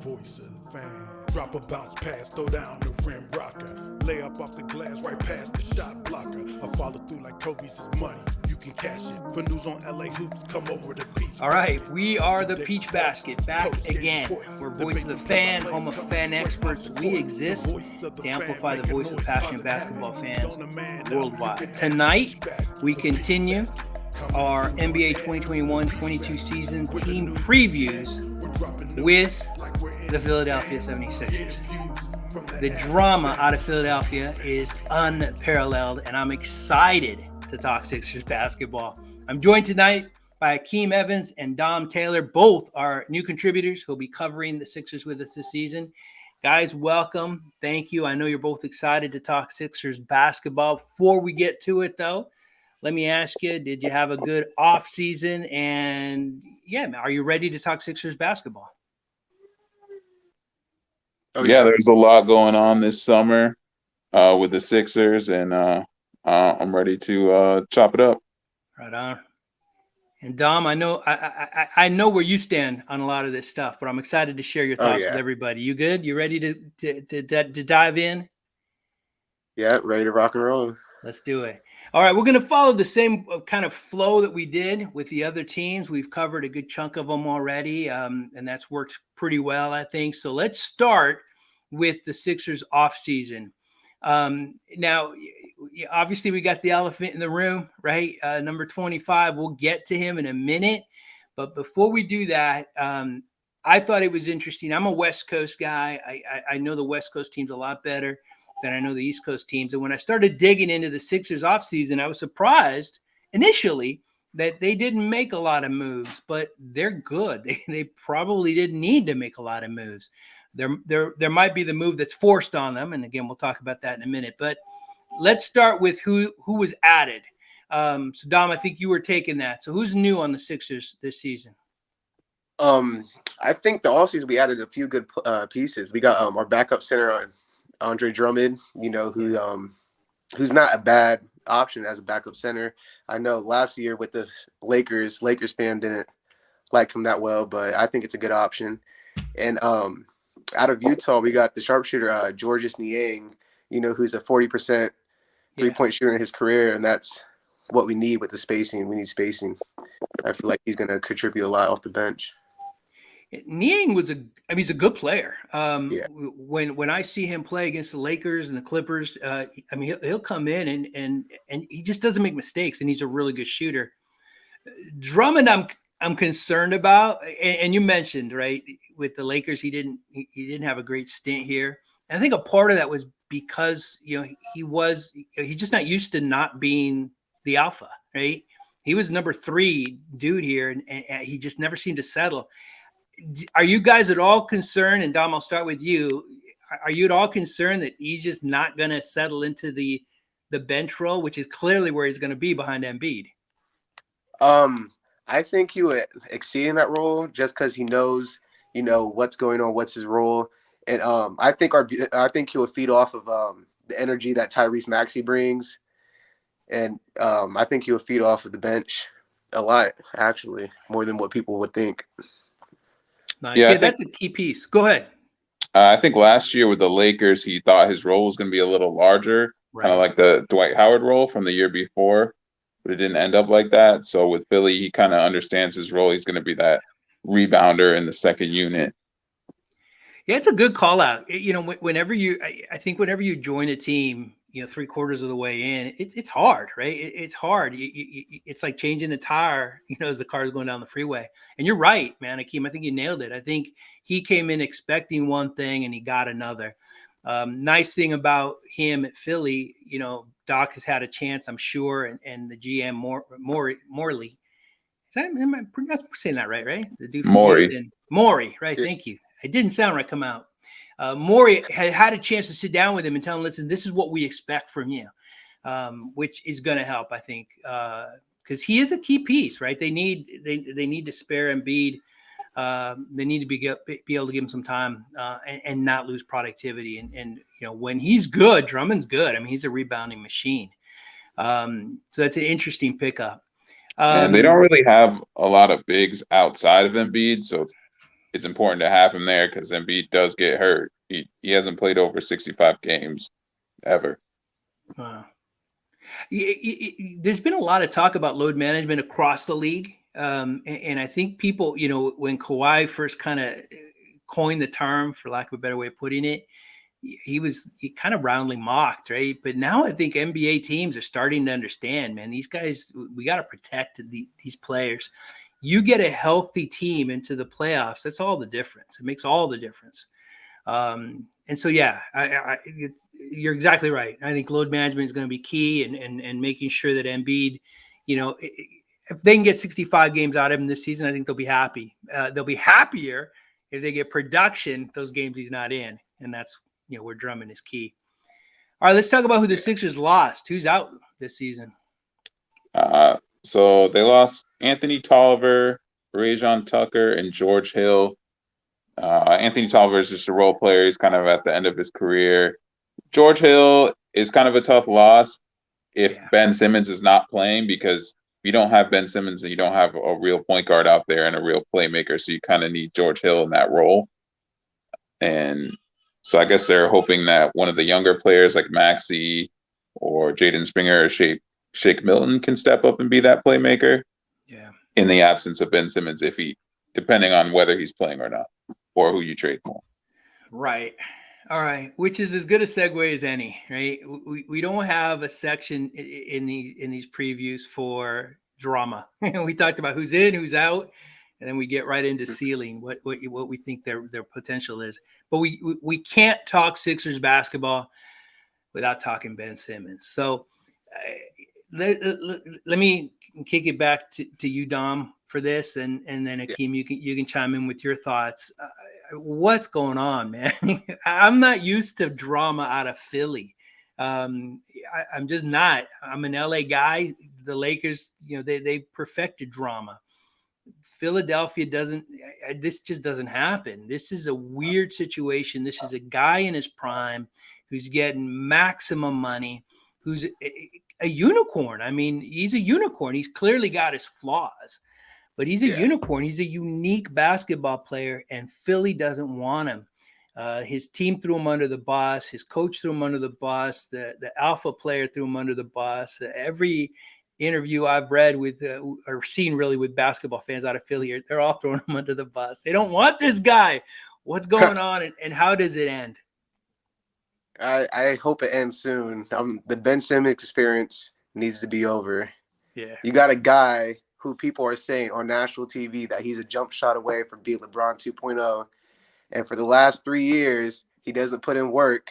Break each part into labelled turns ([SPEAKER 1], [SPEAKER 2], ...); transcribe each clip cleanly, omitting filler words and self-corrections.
[SPEAKER 1] voice of the fan. Drop a bounce pass, throw down the rim rocker. Lay up off the glass, right past the shot blocker. I follow through like Kobe's is money. You can cash it. For news on LA hoops, come over to Peach.
[SPEAKER 2] All right, we are the Peach Basket, back again. We're Voice of the Fan, home of fan experts. We exist to amplify the voice of passionate basketball fans worldwide. Tonight, we continue our NBA 2021-22 season team previews with the Philadelphia 76ers. The drama out of Philadelphia is unparalleled, and I'm excited to talk Sixers basketball. I'm joined tonight by Akeem Evans and Dom Taylor. Both are new contributors who'll be covering the Sixers with us this season. Guys, welcome. Thank you. I know you're both excited to talk Sixers basketball. Before we get to it, though, let me ask you, did you have a good off season? And are you ready to talk Sixers basketball?
[SPEAKER 3] Yeah, there's a lot going on this summer with the Sixers, and I'm ready to chop it up.
[SPEAKER 2] Right on. And Dom, I know where you stand on a lot of this stuff, but I'm excited to share your thoughts with everybody. You good? You ready to dive in?
[SPEAKER 4] Yeah, ready to rock and roll.
[SPEAKER 2] Let's do it. All right, we're going to follow the same kind of flow that we did with the other teams. We've covered a good chunk of them already, and that's worked pretty well, I think. So let's start with the Sixers offseason. Now, obviously, we got the elephant in the room, right? Number 25. We'll get to him in a minute. But before we do that, I thought it was interesting. I'm a West Coast guy. I know the West Coast teams a lot better than I know the East Coast teams. And when I started digging into the Sixers offseason, I was surprised initially that they didn't make a lot of moves, but they're good. They probably didn't need to make a lot of moves. There might be the move that's forced on them. And again, we'll talk about that in a minute. But let's start with who was added. So Dom, I think you were taking that. So who's new on the Sixers this season?
[SPEAKER 4] I think the offseason we added a few good pieces. We got our backup center on Andre Drummond, who's not a bad option as a backup center. I know last year with the Lakers fan didn't like him that well, but I think it's a good option. And out of Utah, we got the sharpshooter Georges Niang, who's a 40% three-point shooter in his career, and that's what we need with the spacing. We need spacing. I feel like he's going to contribute a lot off the bench.
[SPEAKER 2] Nyang he's a good player. When I see him play against the Lakers and the Clippers, he'll come in and he just doesn't make mistakes, and he's a really good shooter. Drummond, I'm concerned about, and you mentioned, right, with the Lakers, he didn't have a great stint here. And I think a part of that was because he's just not used to not being the alpha, right? He was number 3 dude here, and he just never seemed to settle. Are you guys at all concerned? And Dom, I'll start with you. Are you at all concerned that he's just not going to settle into the bench role, which is clearly where he's going to be behind Embiid?
[SPEAKER 4] I think he would exceed in that role just because he knows, what's going on, what's his role, and I think he will feed off of the energy that Tyrese Maxey brings, and I think he will feed off of the bench a lot, actually, more than what people would think.
[SPEAKER 2] Nice. Yeah, that's a key piece. Go ahead.
[SPEAKER 3] I think last year with the Lakers, he thought his role was going to be a little larger, kind of like the Dwight Howard role from the year before, but it didn't end up like that. So with Philly, he kind of understands his role. He's going to be that rebounder in the second unit.
[SPEAKER 2] Yeah, it's a good call out. Whenever you join a team, 3/4 of the way in, it's hard, right? It's hard. It's like changing a tire, as the car is going down the freeway. And you're right, man, Akeem. I think you nailed it. I think he came in expecting one thing and he got another. Nice thing about him at Philly, Doc has had a chance, I'm sure, and the GM Morley. Am I saying that right? The dude from Houston. Morey, right? Thank you. It didn't sound right come out. Morey had a chance to sit down with him and tell him, listen, this is what we expect from you, which is going to help, I think, because he is a key piece, right? They need to spare Embiid. They need to be able to give him some time and not lose productivity. And when he's good, Drummond's good. I mean, he's a rebounding machine. So that's an interesting pickup.
[SPEAKER 3] And they don't really have a lot of bigs outside of Embiid, so it's important to have him there because Embiid does get hurt. He hasn't played over 65 games ever.
[SPEAKER 2] Wow. There's been a lot of talk about load management across the league. And I think people, when Kawhi first kind of coined the term, for lack of a better way of putting it, he kind of roundly mocked, right? But now I think NBA teams are starting to understand, man, these guys, we got to protect these players. You get a healthy team into the playoffs, that's all the difference. It makes all the difference. And so, yeah, you're exactly right. I think load management is going to be key, and making sure that Embiid, if they can get 65 games out of him this season, I think they'll be happy. They'll be happier if they get production those games he's not in, and that's where Drummond is key. All right, let's talk about who the Sixers lost. Who's out this season?
[SPEAKER 3] So they lost Anthony Tolliver, Rajon Tucker, and George Hill. Anthony Tolliver is just a role player. He's kind of at the end of his career. George Hill is kind of a tough loss if Ben Simmons is not playing, because if you don't have Ben Simmons and you don't have a real point guard out there and a real playmaker, so you kind of need George Hill in that role. And so I guess they're hoping that one of the younger players like Maxey or Jaden Springer or Shake Milton can step up and be that playmaker.
[SPEAKER 2] Yeah.
[SPEAKER 3] In the absence of Ben Simmons, depending on whether he's playing or not, or who you trade for.
[SPEAKER 2] Right. All right. Which is as good a segue as any, right? We don't have a section in these previews for drama. We talked about who's in, who's out, and then we get right into ceiling, what we think their potential is. But we can't talk Sixers basketball without talking Ben Simmons. So let me kick it back to you, Dom, for this, and then Akeem, you can chime in with your thoughts. What's going on, man? I'm not used to drama out of Philly. I'm just not. I'm an LA guy. The Lakers, they perfected drama. Philadelphia doesn't. This just doesn't happen. This is a weird situation. This is a guy in his prime who's getting maximum money, who's a unicorn. I mean, he's a unicorn. He's clearly got his flaws, but he's a unicorn. He's a unique basketball player, and Philly doesn't want him. His team threw him under the bus. His coach threw him under the bus. The alpha player threw him under the bus. Every interview I've read with or seen really with basketball fans out of Philly, they're all throwing him under the bus. They don't want this guy. What's going on, and how does it end?
[SPEAKER 4] I hope it ends soon. The Ben Simmons experience needs to be over.
[SPEAKER 2] Yeah.
[SPEAKER 4] You got a guy who people are saying on national TV that he's a jump shot away from being LeBron 2.0. And for the last 3 years, he doesn't put in work.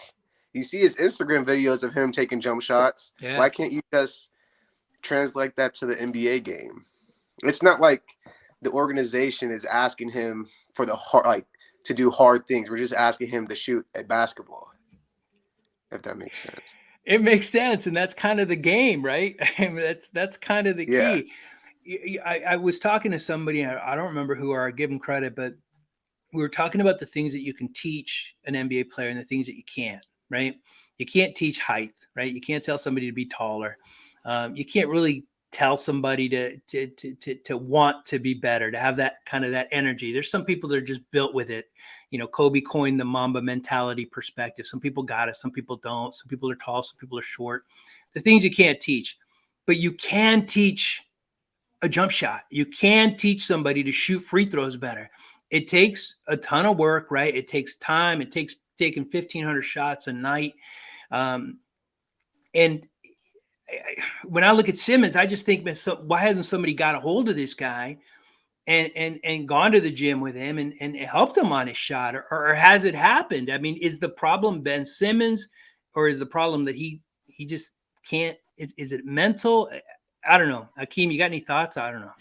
[SPEAKER 4] You see his Instagram videos of him taking jump shots. Yeah. Why can't you just translate that to the NBA game? It's not like the organization is asking him for to do hard things. We're just asking him to shoot at basketball. If that makes sense.
[SPEAKER 2] It makes sense, and that's kind of the game, right? I mean, that's kind of the key. I was talking to somebody, I don't remember who, or I give him credit, but we were talking about the things that you can teach an NBA player and the things that you can't, right? You can't teach height, right? You can't tell somebody to be taller. You can't really tell somebody to want to be better, to have that kind of that energy. There's some people that are just built with it. Kobe coined the Mamba mentality perspective. Some people got it, some people don't. Some people are tall, some people are short. The things you can't teach, but you can teach a jump shot. You can teach somebody to shoot free throws better. It takes a ton of work, right? It takes time. It takes taking 1,500 shots a night. And when I look at Simmons, I just think, why hasn't somebody got a hold of this guy and gone to the gym with him and helped him on his shot? Or has it happened? I mean, is the problem Ben Simmons, or is the problem that he just can't? Is it mental? I don't know. Akeem, you got any thoughts? I don't know.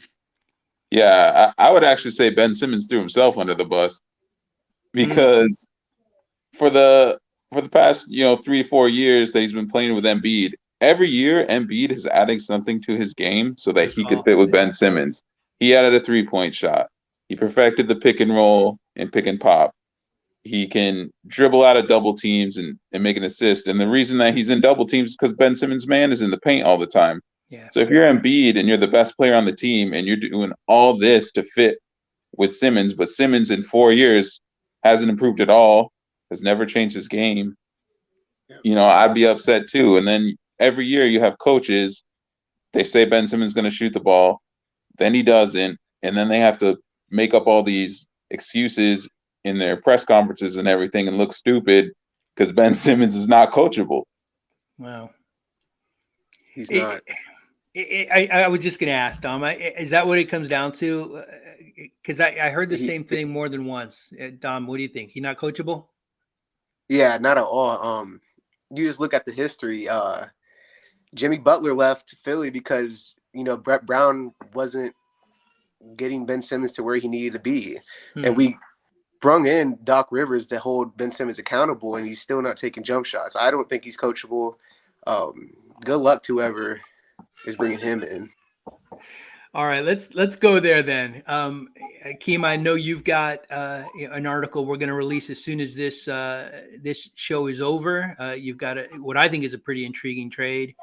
[SPEAKER 3] Yeah, I would actually say Ben Simmons threw himself under the bus, because for the past 3-4 years that he's been playing with Embiid, every year Embiid is adding something to his game so that he could fit with Ben Simmons. He added a 3-point shot. He perfected the pick and roll and pick and pop. He can dribble out of double teams and make an assist. And the reason that he's in double teams is because Ben Simmons' man is in the paint all the time. Yeah. So if you're Embiid and you're the best player on the team and you're doing all this to fit with Simmons, but Simmons in 4 years hasn't improved at all, has never changed his game. You know, I'd be upset too. And then every year you have coaches, they say Ben Simmons is going to shoot the ball, then he doesn't, and then they have to make up all these excuses in their press conferences and everything and look stupid because Ben Simmons is not coachable.
[SPEAKER 2] Wow.
[SPEAKER 4] He's not.
[SPEAKER 2] I was just going to ask, Dom, is that what it comes down to? Because I heard the same thing more than once. Dom, what do you think? He not coachable?
[SPEAKER 4] Yeah, not at all. You just look at the history. Jimmy Butler left Philly because, you know, Brett Brown wasn't getting Ben Simmons to where he needed to be. And we brung in Doc Rivers to hold Ben Simmons accountable, and he's still not taking jump shots. I don't think he's coachable. Good luck to whoever is bringing him in.
[SPEAKER 2] All right, let's go there then. Akeem, I know you've got an article we're going to release as soon as this show is over. You've got what I think is a pretty intriguing trade.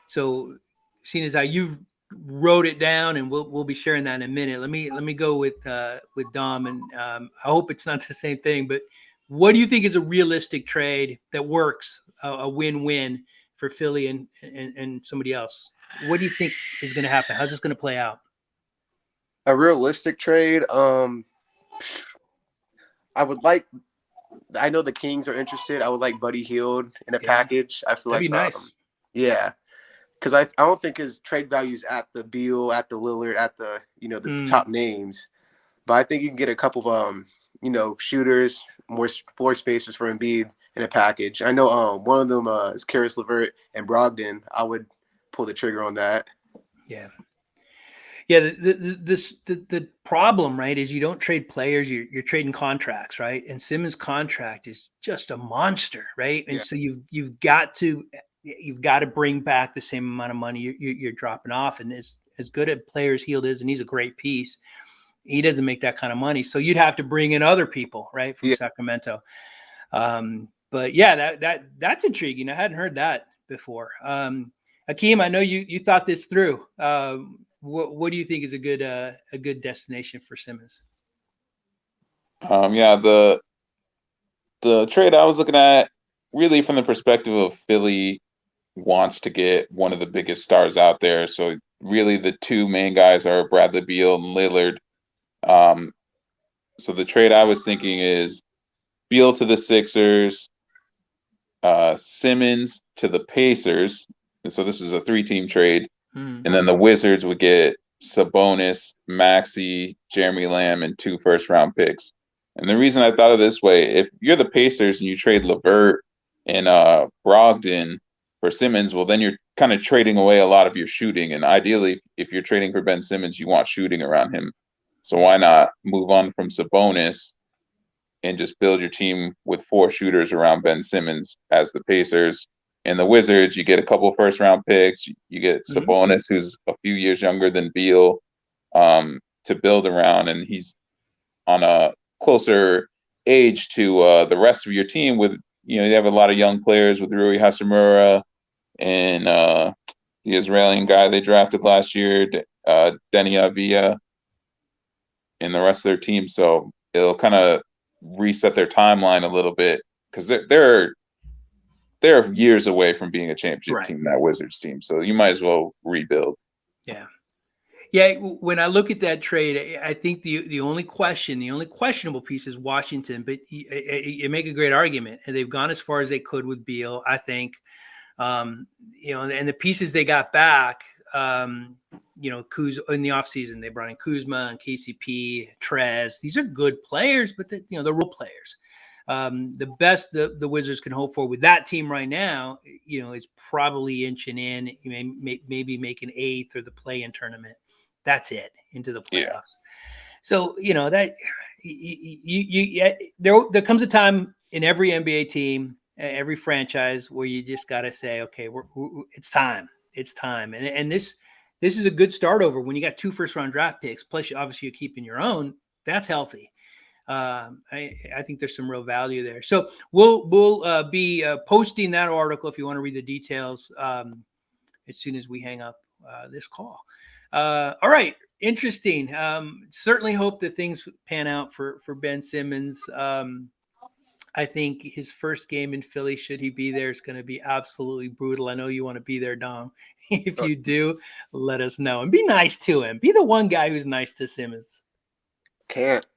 [SPEAKER 2] So, seeing as how you've wrote it down, and we'll be sharing that in a minute. Let me go with Dom, and I hope it's not the same thing. But what do you think is a realistic trade that works, a win-win for Philly and somebody else? What do you think is going to happen? How's this going to play out?
[SPEAKER 4] A realistic trade. I would like. I know the Kings are interested. I would like Buddy Hield in a package. I feel
[SPEAKER 2] that'd
[SPEAKER 4] like
[SPEAKER 2] be nice.
[SPEAKER 4] Yeah, because I don't think his trade value is at the Beal, at the Lillard, at the the top names. But I think you can get a couple of shooters, more floor spacers for Embiid in a package. I know one of them is Karis LeVert and Brogdon. I would pull the trigger on that.
[SPEAKER 2] Yeah. The problem, right, is you don't trade players, you're trading contracts, right? And Simmons' contract is just a monster, right? And so you've got to bring back the same amount of money you're dropping off. And as good a player as Hield is, and he's a great piece, he doesn't make that kind of money. So you'd have to bring in other people, right, from Sacramento. But yeah, that's intriguing. I hadn't heard that before. Akeem, I know you thought this through. What do you think is a good destination for Simmons?
[SPEAKER 3] The trade I was looking at, really from the perspective of Philly wants to get one of the biggest stars out there. So really the two main guys are Bradley Beal and Lillard. So the trade I was thinking is Beal to the Sixers, Simmons to the Pacers. And so this is a 3-team trade. And then the Wizards would get Sabonis, Maxey, Jeremy Lamb, and 2 first-round picks. And the reason I thought of this way, if you're the Pacers and you trade LeVert and Brogdon for Simmons, well, then you're kind of trading away a lot of your shooting. And ideally, if you're trading for Ben Simmons, you want shooting around him. So why not move on from Sabonis and just build your team with 4 shooters around Ben Simmons as the Pacers? And the Wizards, you get a couple of first-round picks. You get Sabonis, who's a few years younger than Beal, to build around, and he's on a closer age to the rest of your team. With you have a lot of young players with Rui Hachimura and the Israeli guy they drafted last year, Deni Avdija, and the rest of their team. So it'll kind of reset their timeline a little bit because they're years away from being a championship team, that Wizards team. So you might as well rebuild.
[SPEAKER 2] Yeah. When I look at that trade, I think the only questionable piece is Washington. But you make a great argument, and they've gone as far as they could with Beal. I think, and the pieces they got back, Kuz in the offseason, they brought in Kuzma and KCP, Trez. These are good players, but they're role players. The best the Wizards can hope for with that team right now, is probably inching in, maybe making 8th or the play-in tournament. That's it, into the playoffs. Yeah. So that there comes a time in every NBA team, every franchise, where you just got to say, okay, it's time, and this is a good start over when you got 2 first-round draft picks. Plus, obviously, you're keeping your own. That's healthy. I think there's some real value there. So we'll be posting that article if you want to read the details as soon as we hang up this call. All right, interesting. Certainly hope that things pan out for Ben Simmons. I think his first game in Philly, should he be there, is going to be absolutely brutal. I know you want to be there, Dom. If you do, let us know. And be nice to him. Be the one guy who's nice to Simmons.
[SPEAKER 4] Can't.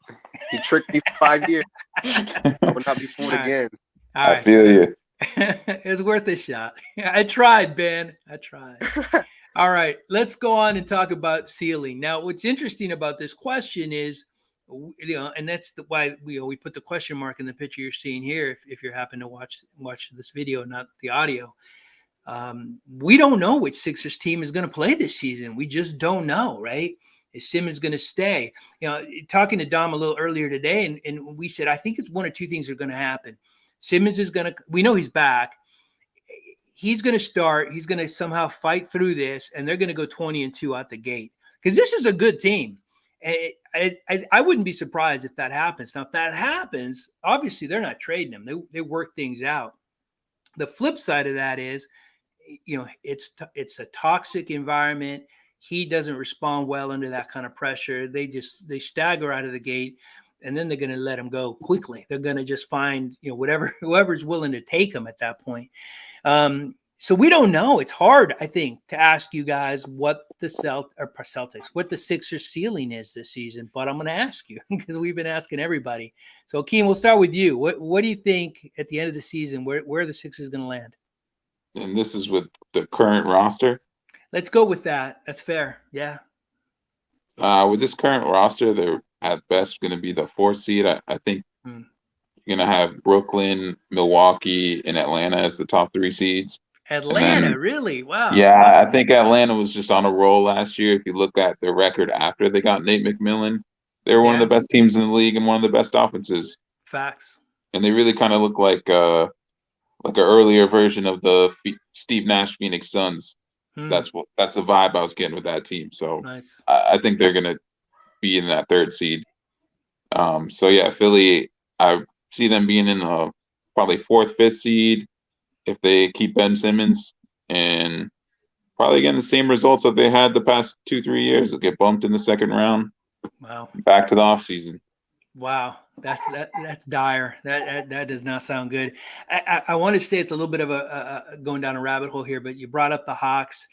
[SPEAKER 4] He tricked me for 5 years. I will not be fooled again.
[SPEAKER 3] I feel you.
[SPEAKER 2] It was worth a shot. I tried, Ben. I tried. All right. Let's go on and talk about ceiling. Now, what's interesting about this question is, and that's why we put the question mark in the picture you're seeing here. If you happen to watch this video, not the audio, we don't know which Sixers team is going to play this season. We just don't know, right? Is Simmons going to stay? Talking to Dom a little earlier today, and we said I think it's one or two things are going to happen. Simmons is going to. We know he's back. He's going to start. He's going to somehow fight through this, and they're going to go 20-2 out the gate because this is a good team. I wouldn't be surprised if that happens. Now, if that happens, obviously they're not trading him. They work things out. The flip side of that is, it's a toxic environment. He doesn't respond well under that kind of pressure. They stagger out of the gate, and then they're going to let him go quickly. They're going to just find whoever's willing to take him at that point. So we don't know. It's hard, I think, to ask you guys what the Celtics, what the Sixers ceiling is this season. But I'm going to ask you because we've been asking everybody. So, Keem, we'll start with you. What do you think at the end of the season, where are the Sixers going to land?
[SPEAKER 3] And this is with the current roster?
[SPEAKER 2] Let's go with that. That's fair. Yeah.
[SPEAKER 3] With this current roster, they're at best going to be the 4th seed. I think you're going to have Brooklyn, Milwaukee, and Atlanta as the top 3 seeds.
[SPEAKER 2] Atlanta, really? Wow.
[SPEAKER 3] Yeah, I think Atlanta was just on a roll last year. If you look at their record after they got Nate McMillan, they were one of the best teams in the league and one of the best offenses.
[SPEAKER 2] Facts.
[SPEAKER 3] And they really kind of look like an earlier version of the Steve Nash Phoenix Suns. That's the vibe I was getting with that team. So
[SPEAKER 2] nice.
[SPEAKER 3] I think they're going to be in that 3rd seed. So yeah, Philly, I see them being in the probably 4th, 5th seed if they keep Ben Simmons, and probably getting the same results that they had the past 2-3 years. They'll get bumped in the 2nd round.
[SPEAKER 2] Wow.
[SPEAKER 3] Back to the offseason.
[SPEAKER 2] Wow. That's dire. That does not sound good. I want to say it's a little bit of a going down a rabbit hole here, but you brought up the Hawks.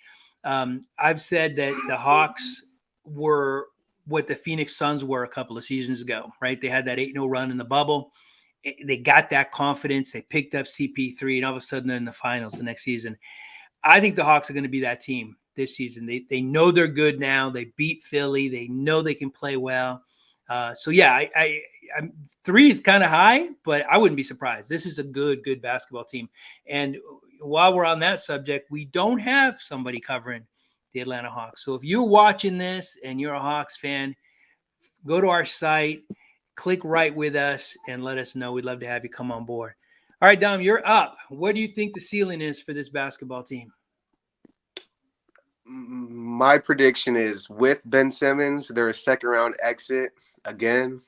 [SPEAKER 2] I've said that the Hawks were what the Phoenix Suns were a couple of seasons ago, right? They had that 8-0 run in the bubble. They got that confidence. They picked up CP3, and all of a sudden they're in the finals the next season. I think the Hawks are going to be that team this season. They know they're good now. They beat Philly. They know they can play well. So yeah, I'm 3 is kind of high, but I wouldn't be surprised. This is a good basketball team. And while we're on that subject, we don't have somebody covering the Atlanta Hawks. So if you're watching this and you're a Hawks fan, go to our site, click right with us, and let us know. We'd love to have you come on board. All right, Dom, you're up. What do you think the ceiling is for this basketball team?
[SPEAKER 4] My prediction is with Ben Simmons, they're a 2nd round exit again.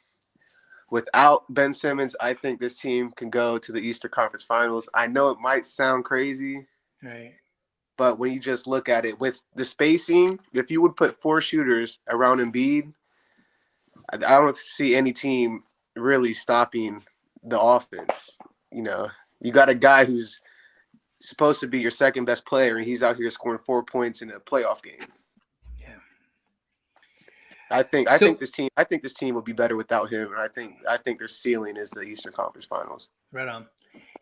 [SPEAKER 4] Without Ben Simmons, I think this team can go to the Eastern Conference Finals. I know it might sound crazy,
[SPEAKER 2] right?
[SPEAKER 4] But when you just look at it with the spacing, if you would put 4 shooters around Embiid, I don't see any team really stopping the offense. You got a guy who's supposed to be your 2nd best player, and he's out here scoring 4 points in a playoff game.
[SPEAKER 2] Yeah,
[SPEAKER 4] I think this team will be better without him, and I think their ceiling is the Eastern Conference Finals.
[SPEAKER 2] Right on.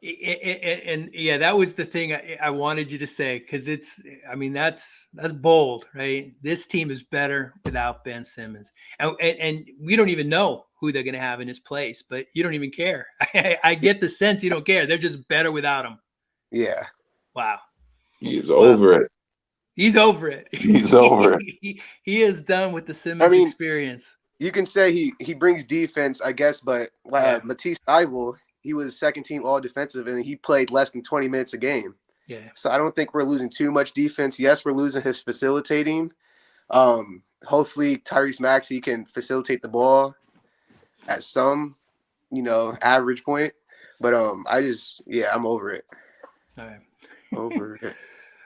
[SPEAKER 2] And yeah, that was the thing I wanted you to say, because that's bold, right? This team is better without Ben Simmons, and we don't even know who they're going to have in his place, but you don't even care. I get the sense you don't care. They're just better without him.
[SPEAKER 4] Yeah.
[SPEAKER 2] Wow.
[SPEAKER 3] He's over it.
[SPEAKER 2] He's over it.
[SPEAKER 3] He's over it.
[SPEAKER 2] He is done with the Simmons experience.
[SPEAKER 4] You can say he brings defense, I guess, but Matisse Thybulle, he was 2nd team all defensive, and he played less than 20 minutes a game.
[SPEAKER 2] Yeah.
[SPEAKER 4] So I don't think we're losing too much defense. Yes, we're losing his facilitating. Hopefully Tyrese Maxey can facilitate the ball at some, average point. But I'm over it.
[SPEAKER 2] All right.
[SPEAKER 4] Over it.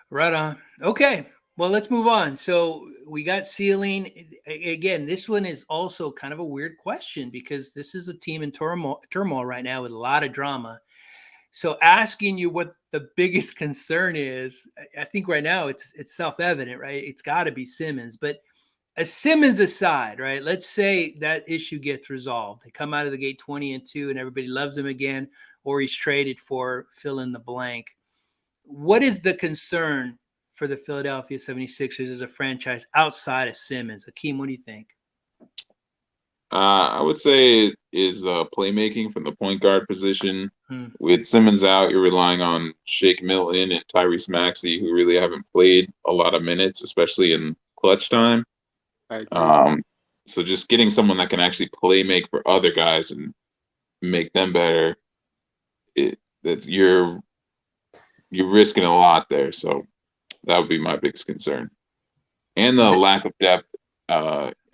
[SPEAKER 2] Right on. Okay. Well, let's move on. So we got ceiling. Again, this one is also kind of a weird question because this is a team in turmoil right now with a lot of drama. So asking you what the biggest concern is, I think right now it's self-evident, right? It's got to be Simmons. But as Simmons aside, right? Let's say that issue gets resolved. They come out of the gate 20-2 and everybody loves him again, or he's traded for fill in the blank. What is the concern for the Philadelphia 76ers as a franchise outside of Simmons? Akeem, what do you think?
[SPEAKER 3] I would say is the playmaking from the point guard position. With Simmons out, you're relying on Shake Milton and Tyrese Maxey, who really haven't played a lot of minutes, especially in clutch time. So just getting someone that can actually play make for other guys and make them better, you're risking a lot there. So that would be my biggest concern. And the lack of depth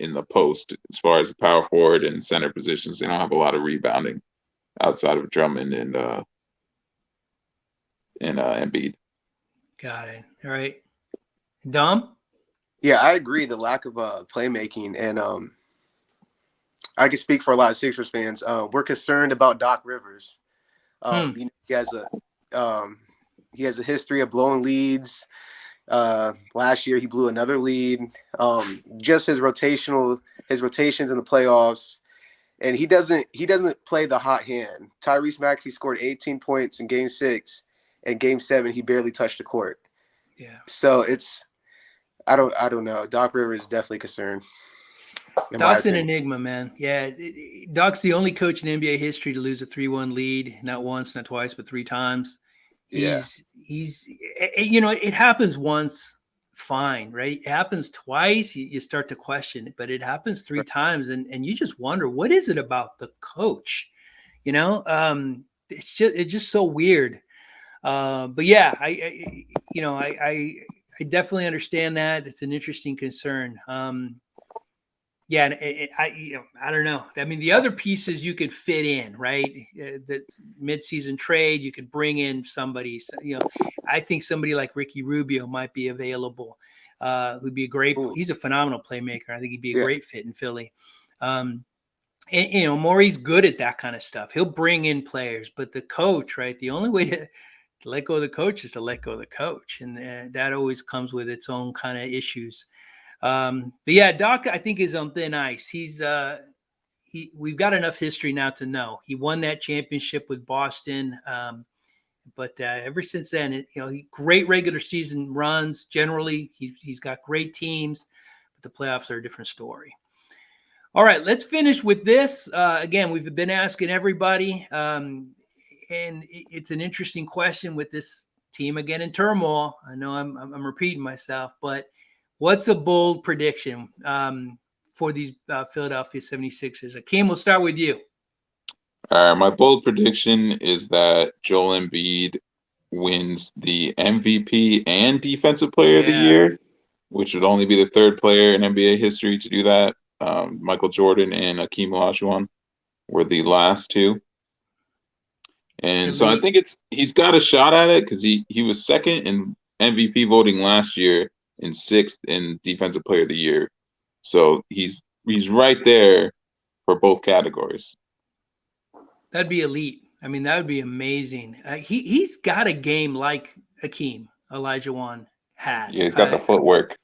[SPEAKER 3] in the post as far as the power forward and center positions. They don't have a lot of rebounding outside of Drummond and Embiid.
[SPEAKER 2] Got it. All right. Dom?
[SPEAKER 4] Yeah, I agree. The lack of playmaking, and I can speak for a lot of Sixers fans. We're concerned about Doc Rivers. He has a history of blowing leads. Last year he blew another lead. Just his rotations in the playoffs, and he doesn't play the hot hand. Tyrese Maxey scored 18 points in Game 6, and Game 7 he barely touched the court.
[SPEAKER 2] Yeah.
[SPEAKER 4] So it's I don't know. Doc Rivers is definitely concerned.
[SPEAKER 2] Doc's an enigma, man. Yeah, Doc's the only coach in NBA history to lose a 3-1 lead, not once, not twice, but 3 times. He's it happens once, fine, right? It happens twice, you start to question it, but it happens 3 times, and you just wonder, what is it about the coach? It's just so weird. But yeah, I definitely understand that. It's an interesting concern. Yeah, and I don't know. I mean, the other pieces you could fit in, right? The midseason trade, you could bring in somebody. I think somebody like Ricky Rubio might be available. Who'd be a great. He's a phenomenal playmaker. I think he'd be a great fit in Philly. And Morey's good at that kind of stuff. He'll bring in players, but the coach, right? The only way to let go of the coach is to let go of the coach, and that always comes with its own kind of issues. But yeah, Doc, I think, is on thin ice. We've got enough history now to know he won that championship with Boston. But ever since then, great regular season runs. Generally, he's got great teams, but the playoffs are a different story. All right, let's finish with this. Again, we've been asking everybody, and it's an interesting question with this team again in turmoil. I know I'm repeating myself, but what's a bold prediction for these Philadelphia 76ers? Akeem, we'll start with you.
[SPEAKER 3] All right, my bold prediction is that Joel Embiid wins the MVP and Defensive Player of the Year, which would only be the 3rd player in NBA history to do that. Michael Jordan and Akeem Olajuwon were the last 2. And so I think he's got a shot at it because he was 2nd in MVP voting last year and 6th in Defensive Player of the Year. So he's right there for both categories.
[SPEAKER 2] That'd be elite. I mean, that would be amazing. He's got a game like Akeem Olajuwon had.
[SPEAKER 3] Yeah, he's got the footwork.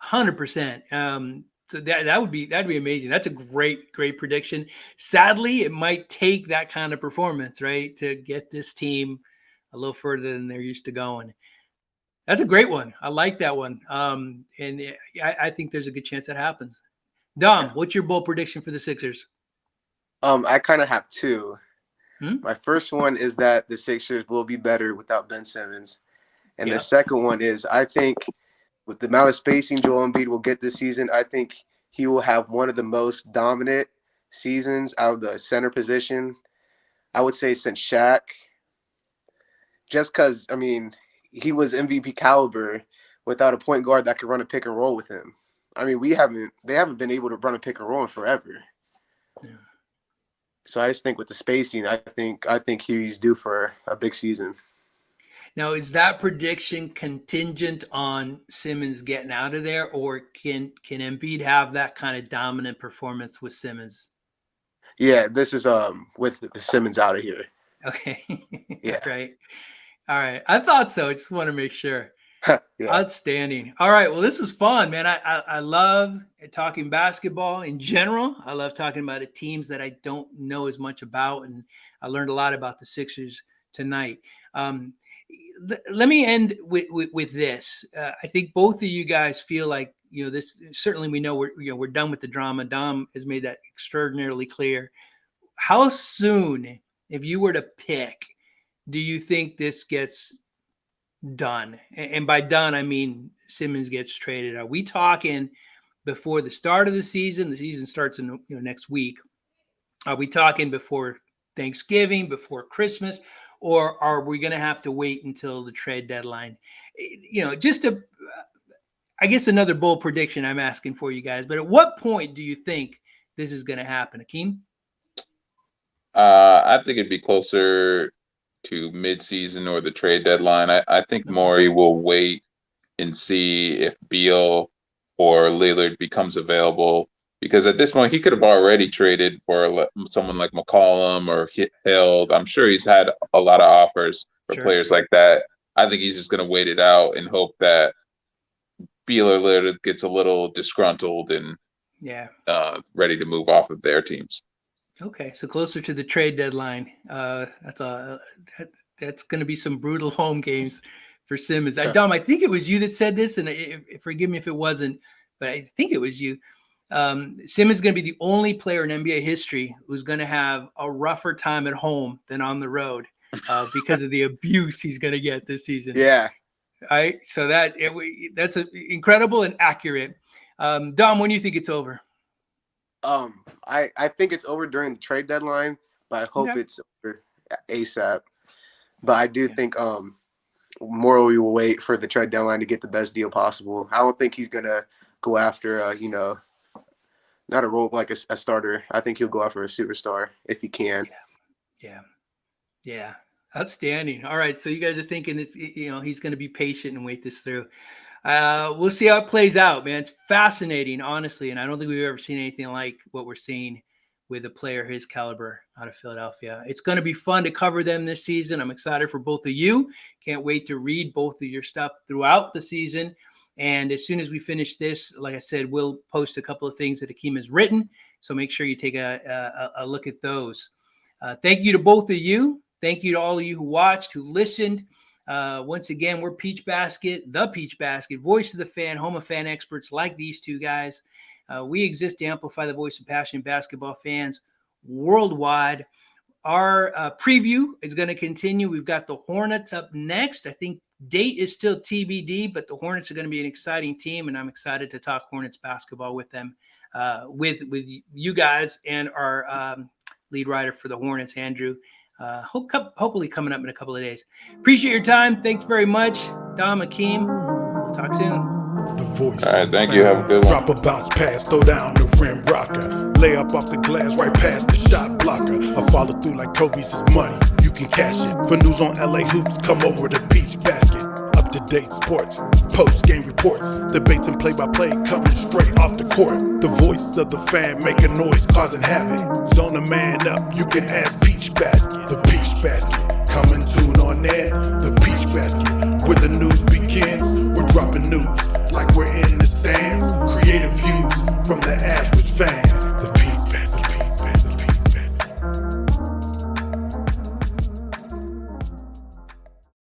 [SPEAKER 2] 100%. So that'd be amazing. That's a great prediction. Sadly, it might take that kind of performance, right, to get this team a little further than they're used to going. That's a great one. I like that one. And I think there's a good chance that happens. Dom, what's your bold prediction for the Sixers?
[SPEAKER 4] I kind of have 2. My first one is that the Sixers will be better without Ben Simmons. And the second one is, I think with the amount of spacing Joel Embiid will get this season, I think he will have one of the most dominant seasons out of the center position, I would say, since Shaq. Just because, I mean, he was MVP caliber without a point guard that could run a pick and roll with him. I mean, they haven't been able to run a pick and roll in forever. Yeah. So I just think with the spacing, I think he's due for a big season.
[SPEAKER 2] Now, is that prediction contingent on Simmons getting out of there, or can Embiid have that kind of dominant performance with Simmons?
[SPEAKER 4] Yeah, this is with Simmons out of here.
[SPEAKER 2] Okay.
[SPEAKER 4] Yeah.
[SPEAKER 2] Right. All right. I thought so. I just want to make sure.
[SPEAKER 4] Yeah.
[SPEAKER 2] Outstanding. All right. Well, this was fun, man. I love talking basketball in general. I love talking about the teams that I don't know as much about, and I learned a lot about the Sixers tonight. Let me end with this. I think both of you guys feel like, this. Certainly, we know we're done with the drama. Dom has made that extraordinarily clear. How soon, if you were to pick, do you think this gets done? And by done, I mean Simmons gets traded. Are we talking before the start of the season? The season starts in next week. Are we talking before Thanksgiving, before Christmas, or are we going to have to wait until the trade deadline? Just I guess another bold prediction I'm asking for you guys. But at what point do you think this is going to happen, Akeem?
[SPEAKER 3] I think it'd be closer to mid-season or the trade deadline. I think Morey will wait and see if Beal or Lillard becomes available, because at this point he could have already traded for someone like McCollum or Hill. I'm sure he's had a lot of offers for players like that. I think he's just going to wait it out and hope that Beal or Lillard gets a little disgruntled and ready to move off of their teams. Okay,
[SPEAKER 2] so closer to the trade deadline. That's going to be some brutal home games for Simmons. Dom, I think it was you that said this, and forgive me if it wasn't, but I think it was you. Simmons is going to be the only player in NBA history who's going to have a rougher time at home than on the road because of the abuse he's going to get this season.
[SPEAKER 4] Yeah.
[SPEAKER 2] All right, so that's incredible and accurate. Dom, when do you think it's over?
[SPEAKER 4] I think it's over during the trade deadline, but I hope it's over ASAP. But I do think Morey will wait for the trade deadline to get the best deal possible. I don't think he's gonna go after not a role like a starter. I think he'll go after a superstar if he can.
[SPEAKER 2] Yeah. Outstanding. All right, so you guys are thinking he's going to be patient and wait this through. We'll see how it plays out, man. It's fascinating, honestly, and I don't think we've ever seen anything like what we're seeing with a player his caliber out of Philadelphia. It's going to be fun to cover them this season. I'm excited for both of you. Can't wait to read both of your stuff throughout the season. And as soon as we finish this, like I said, we'll post a couple of things that Akeem has written. So make sure you take a look at those. Thank you to both of you. Thank you to all of you who watched, who listened. Once again, we're thePeachBasket, voice of the fan, home of fan experts like these two guys. We exist to amplify the voice of passionate basketball fans worldwide. Our preview is going to continue. We've got the Hornets up next. I think date is still TBD, but the Hornets are going to be an exciting team, and I'm excited to talk Hornets basketball with them, with you guys and our lead writer for the Hornets, Andrew. Hopefully coming up in a couple of days. Appreciate your time. Thanks very much, Dom, Akeem. We'll talk soon.
[SPEAKER 1] The voice.
[SPEAKER 3] All right, thank you. Have a good one.
[SPEAKER 1] Drop a bounce pass, throw down the rim rocker. Lay up off the glass, right past the shot blocker. I follow through like Kobe's is money. You can cash it. For news on LA hoops, come over to thePeachBasket. Up-to-date sports, post-game reports, debates and play-by-play coming straight off the court. The voice of the fan making noise, causing havoc. Zone a man up, you can ask PeachBasket. The PeachBasket, come and tune on there. The PeachBasket, where the news begins. We're dropping news like we're in the stands. Creative views from the average fan.